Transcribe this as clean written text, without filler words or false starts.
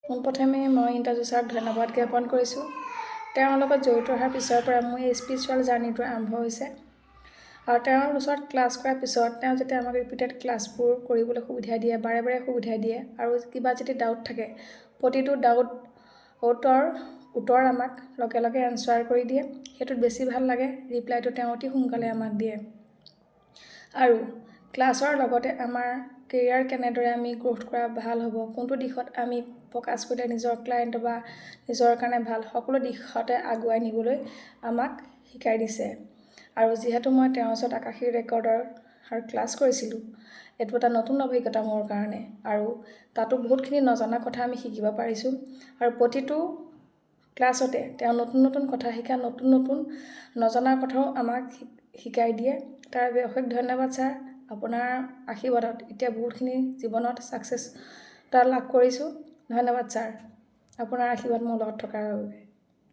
পোনপ্ৰথমে মই ইন্দ্ৰজু ছাৰক ধন্যবাদ জ্ঞাপন কৰিছোঁ। তেওঁৰ লগত জড়িত হোৱাৰ পিছৰ পৰা মোৰ এই স্পিৰিচুৱেল জাৰ্ণিটো আৰম্ভ হৈছে। আৰু তেওঁৰ ওচৰত ক্লাছ কৰাৰ পিছত তেওঁ যেতিয়া আমাক ৰিপিটেড ক্লাছবোৰ কৰিবলৈ সুবিধা দিয়ে, বাৰে বাৰে সুবিধা দিয়ে, আৰু কিবা যদি ডাউট থাকে প্ৰতিটো উত্তৰ আমাক লগে লগে এনচাৰ কৰি দিয়ে। সেইটোত বেছি ভাল লাগে, ৰিপ্লাইটো তেওঁ অতি সোনকালে আমাক দিয়ে। আৰু ক্লাছৰ লগতে আমাৰ কেৰিয়াৰ কেনেদৰে আমি গ্ৰ'থ কৰা ভাল হ'ব, কোনটো দিশত আমি ফ'কাছ কৰিলে নিজৰ ক্লায়েণ্ট বা নিজৰ কাৰণে ভাল, সকলো দিশতে আগুৱাই নিবলৈ আমাক শিকাই দিছে। আৰু যিহেতু মই তেওঁৰ ওচৰত আকাশী ৰেকৰ্ডৰ ক্লাছ কৰিছিলোঁ, এইটো এটা নতুন অভিজ্ঞতা মোৰ কাৰণে। আৰু তাতো বহুতখিনি নজনা কথা আমি শিকিব পাৰিছোঁ। আৰু প্ৰতিটো ক্লাছতে তেওঁ নতুন নতুন কথা শিকা, নতুন নতুন নজনা কথাও আমাক শিকাই দিয়ে। তাৰ বাবে অশেষ ধন্যবাদ ছাৰ। আপোনাৰ আশীৰ্বাদত এতিয়া বহুতখিনি জীৱনত ছাকচেছ লাভ কৰিছোঁ। ধন্যবাদ ছাৰ, আপোনাৰ আশীৰ্বাদ মোৰ লগত থকাৰ বাবে।